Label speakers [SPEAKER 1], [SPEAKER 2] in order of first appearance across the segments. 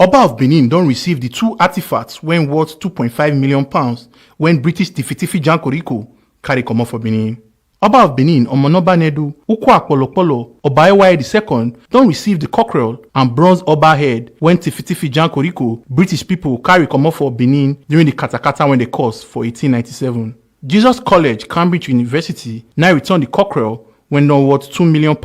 [SPEAKER 1] Oba of Benin don't receive the two artifacts when worth £2.5 million when British Tifi Jankoriko carry comot for Benin. Oba of Benin, Omonoba Nedu, Ukwa Polopolo, Oba II don't receive the cockerel and bronze Oba head when Tifi Jankoriko, British people carry comot for Benin during the Katakata when they caused for 1897. Jesus College, Cambridge University now return the cockerel when not worth £2 million,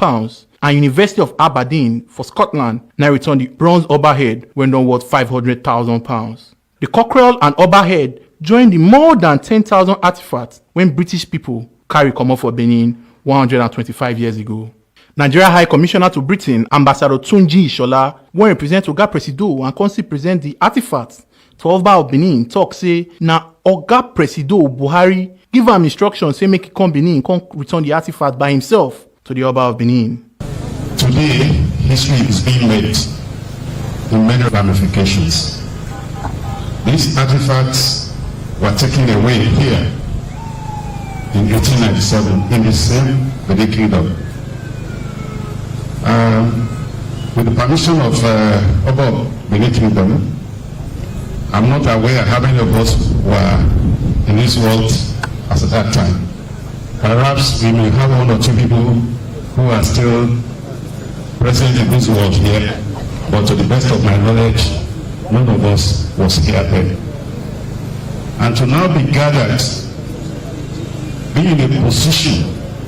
[SPEAKER 1] and University of Aberdeen for Scotland now return the bronze Oba head when not worth £500,000. The cockerel and Oba head join the more than 10,000 artifacts when British people carry comot for Benin 125 years ago. Nigeria High Commissioner to Britain, Ambassador Tunji Ishola, when represent Oga Presido and constantly present the artifacts to Oba of Benin, talk say na Oga Presido Buhari give am instructions say make he come Benin, come return the artifact by himself to the Oba of Benin.
[SPEAKER 2] Today, history is being made in many ramifications. These artifacts were taken away here in 1897 in the same Benin Kingdom. With the permission of Oba of Benin Kingdom, I'm not aware how many of us were in this world as at that time. Perhaps we may have one or two people who are still present in this world here, but to the best of my knowledge, none of us was here then. And to now be gathered, be in a position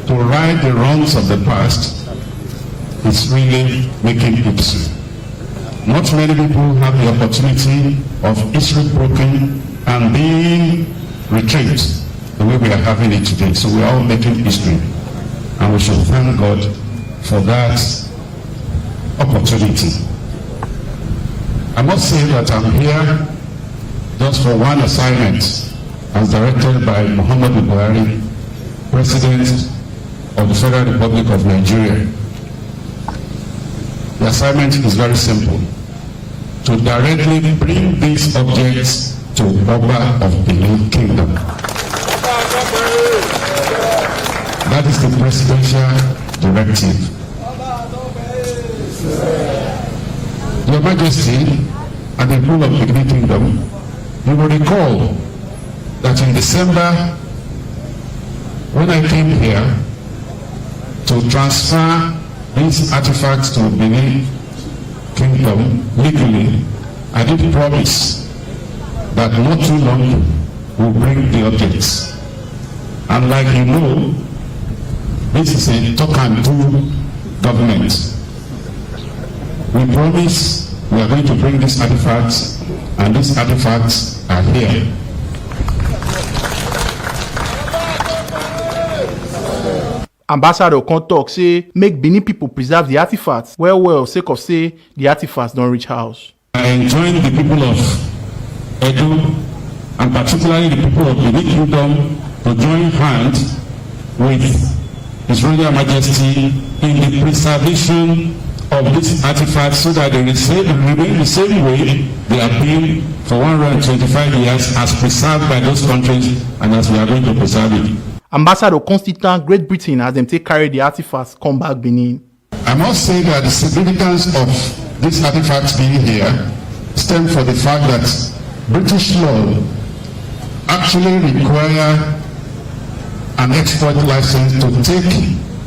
[SPEAKER 2] to right the wrongs of the past, is really making history. Not many people have the opportunity of history broken and being retrieved the way we are having it today. So we are all making history, and we should thank God for that opportunity. I must say that I'm here just for one assignment as directed by Muhammadu Buhari, President of the Federal Republic of Nigeria. The assignment is very simple: to directly bring these objects to Oba of Benin Kingdom. That is the presidential directive. Your Majesty, and the rule of the Benin Kingdom, you will recall that in December, when I came here to transfer these artifacts to Benin Kingdom legally, I did promise that not too long we'll bring the objects. And like you know, this is a talk and do government. We promise we are going to bring these artifacts, and these artifacts are here.
[SPEAKER 1] Ambassador come talk say make Benin people preserve the artifacts well sake of say the artifacts don't reach house.
[SPEAKER 2] I enjoin the people of Edo, and particularly the people of Benin Kingdom, to join hands with His Royal Majesty in the preservation of these artifacts so that they remain the same way they have been for 125 years, as preserved by those countries and as we are going to preserve it.
[SPEAKER 1] Ambassador Constant Great Britain as them take carry the artifacts come back Benin.
[SPEAKER 2] I must say that the significance of these artifacts being here stem from the fact that British law actually require an export license to take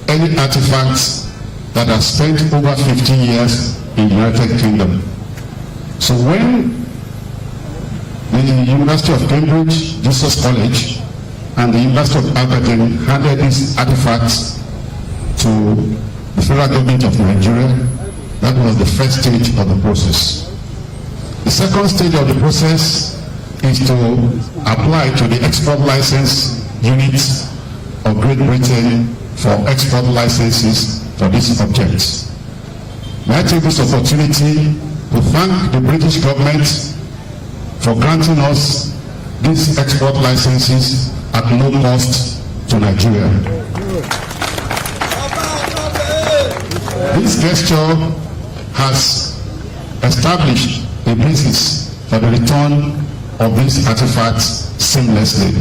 [SPEAKER 2] any artifacts that are spent over 15 years in the United Kingdom. So when the University of Cambridge, Jesus College, and the University of Aberdeen handed these artifacts to the federal government of Nigeria, that was the first stage of the process. The second stage of the process is to apply to the export license units of Great Britain for export licenses for these objects. May I take this opportunity to thank the British government for granting us these export licenses at no cost to Nigeria. This gesture has established a basis for the return of these artifacts seamlessly.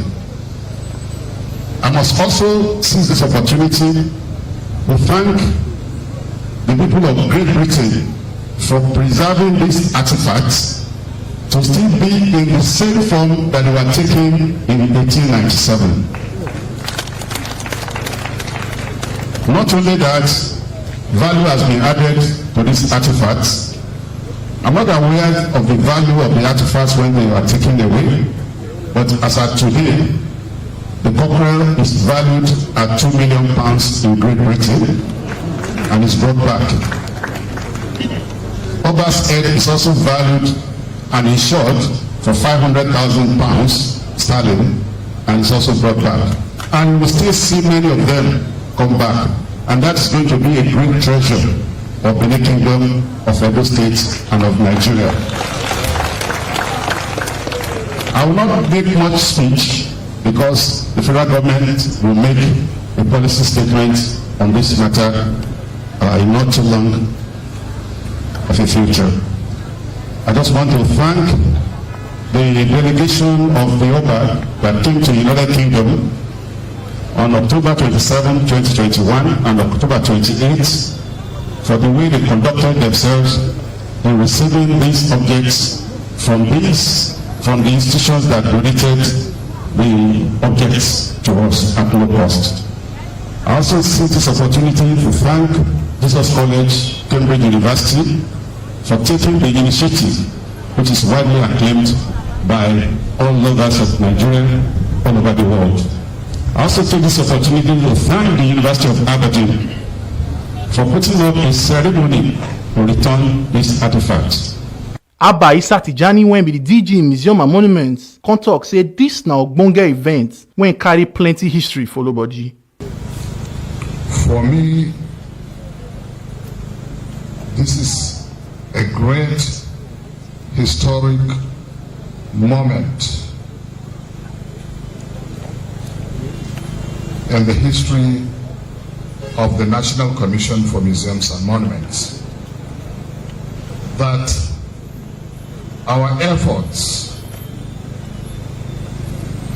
[SPEAKER 2] I must also seize this opportunity to thank the people of Great Britain for preserving these artifacts to still be in the same form that they were taken in 1897. Not only that, value has been added to these artifacts. I'm not aware of the value of the artifacts when they were taken away, but as at today, the cockerel is valued at £2 million in Great Britain and is brought back. Oba's head is also valued and insured for £500,000 sterling and is also brought back. And you will still see many of them come back. And that's going to be a great treasure of Benin Kingdom, of Edo State, and of Nigeria. I will not make much speech because the federal government will make a policy statement on this matter in not too long of the future. I just want to thank the delegation of the Oba that came to the United Kingdom on October 27, 2021 and October 28 for the way they conducted themselves in receiving these objects from the institutions that donated the objects to us at no cost. I also see this opportunity to thank Jesus College, Cambridge University, for taking the initiative, which is widely acclaimed by all lovers of Nigeria all over the world. I also take this opportunity to thank the University of Aberdeen for putting up a ceremony to return these artifacts.
[SPEAKER 1] Abba Issa Tijani, when be the DG in Museum and Monuments, come talk say this na ogbonge event when carry plenty history follow body.
[SPEAKER 2] For me, this is a great historic moment in the history of the National Commission for Museums and Monuments, that our efforts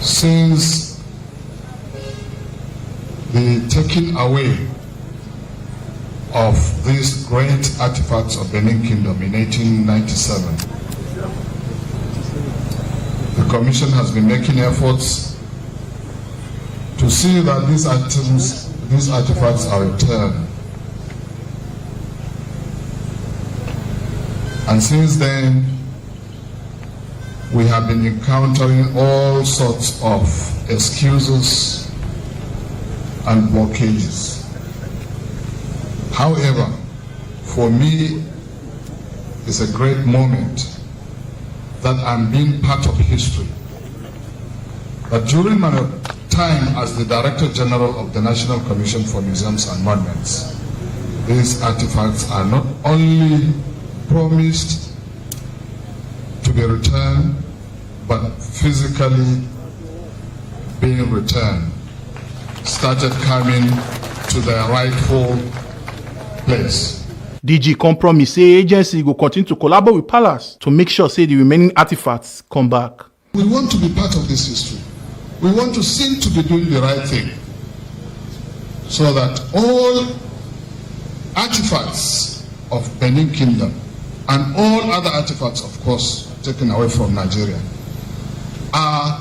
[SPEAKER 2] since the taking away of these great artifacts of Benin Kingdom in 1897, the Commission has been making efforts to see that these artifacts are returned. And since then, we have been encountering all sorts of excuses and blockages. However, for me, it's a great moment that I'm being part of history. But during my time as the Director General of the National Commission for Museums and Monuments, these artifacts are not only promised to be returned, but physically being returned, started coming to their rightful place.
[SPEAKER 1] DG come promise say agency go continue to collaborate with Palace to make sure say the remaining artifacts come back.
[SPEAKER 2] We want to be part of this history. We want to seem to be doing the right thing so that all artifacts of Benin Kingdom and all other artifacts, of course, taken away from Nigeria, are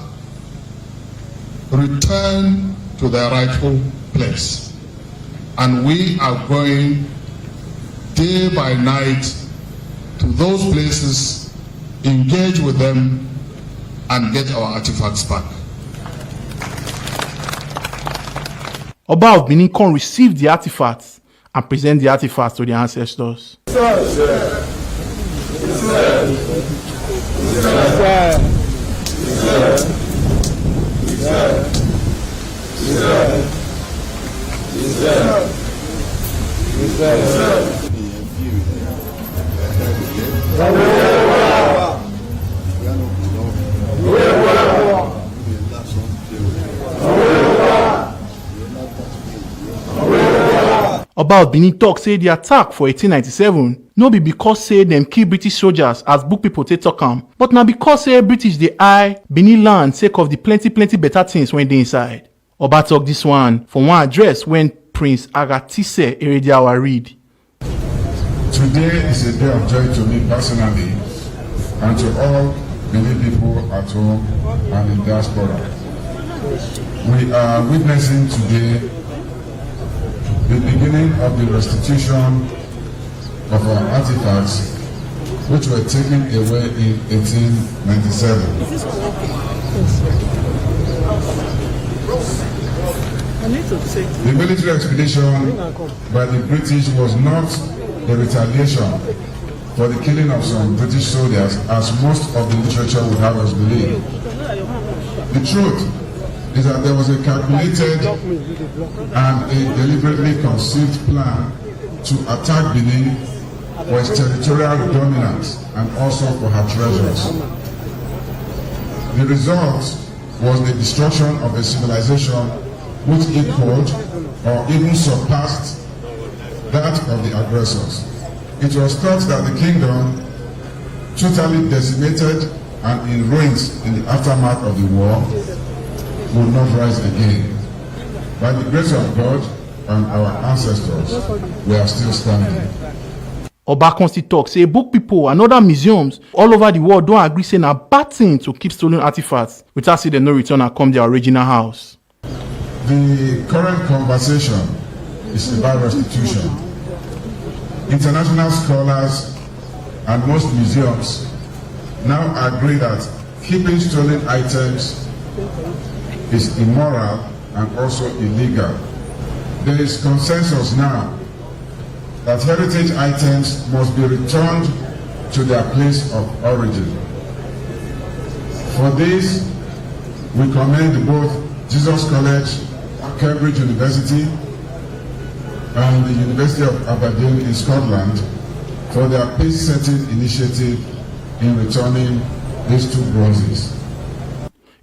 [SPEAKER 2] returned to their rightful place. And we are going day by night to those places, engage with them, and get our artifacts back.
[SPEAKER 1] Oba of Benin can receive the artifacts and present the artifacts to the ancestors. Oba of Benin talk say the attack for 1897 no be because say them kill British soldiers as book people take talk am, but na because say British dey eye Benin land sake of the plenty better things when they inside. Oba talk this one for one address when Prince Agatise Erediawa read.
[SPEAKER 2] Today is a day of joy to me personally and to all many people at home and in diaspora. We are witnessing today the beginning of the restitution of our artifacts which were taken away in 1897. The military expedition by the British was not a retaliation for the killing of some British soldiers, as most of the literature would have us believe. The truth is that there was a calculated and a deliberately conceived plan to attack Benin for its territorial dominance and also for her treasures. The result was the destruction of a civilization which equaled or even surpassed that of the aggressors. It was thought that the kingdom, totally decimated and in ruins in the aftermath of the war, would not rise again. By the grace of God and our ancestors, we are still standing.
[SPEAKER 1] Oba Consti talk say book people and other museums all over the world don't agree say na bad thing to keep stolen artifacts without say dem no return and come their original house.
[SPEAKER 2] The current conversation is about restitution. International scholars and most museums now agree that keeping stolen items is immoral and also illegal. There is consensus now that heritage items must be returned to their place of origin. For this, we commend both Jesus College, Cambridge University, and the University of Aberdeen in Scotland for their pace-setting initiative in returning these two bronzes.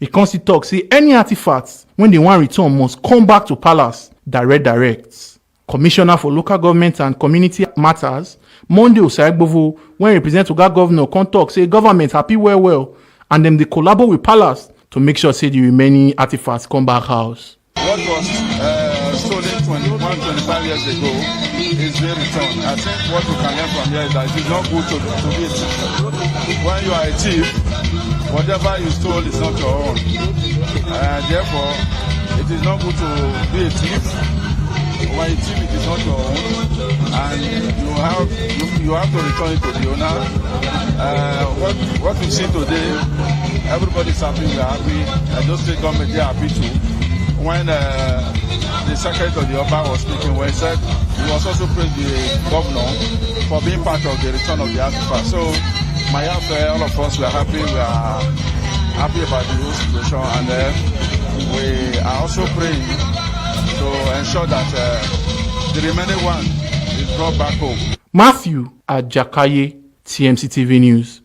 [SPEAKER 1] It Consti talk say any artifacts when they want return must come back to palace direct. Commissioner for Local Government and Community Matters, Monday Osaigbovo, when represent Oga Governor, come talk say government happy well, and them they collaborate with palace to make sure say the remaining artifacts come back house.
[SPEAKER 3] What was stolen 25 years ago is being returned. I think what we can learn from here is that it is not good to be a thief. When you are a thief, whatever you stole is not your own. Therefore, it is not good to be a thief. When you thief, it is not your own, and you have to return it to the owner. What we see today, everybody is happy, we are happy, and those state government they are happy too. When the secretary of the Oba was speaking, when he said he was also praised the governor for being part of the return of the artifact. So, my all of us, we are happy about the whole situation, and we are also praying to ensure that the remaining one is brought back home.
[SPEAKER 1] Matthew Ajakaye, TMC TV News.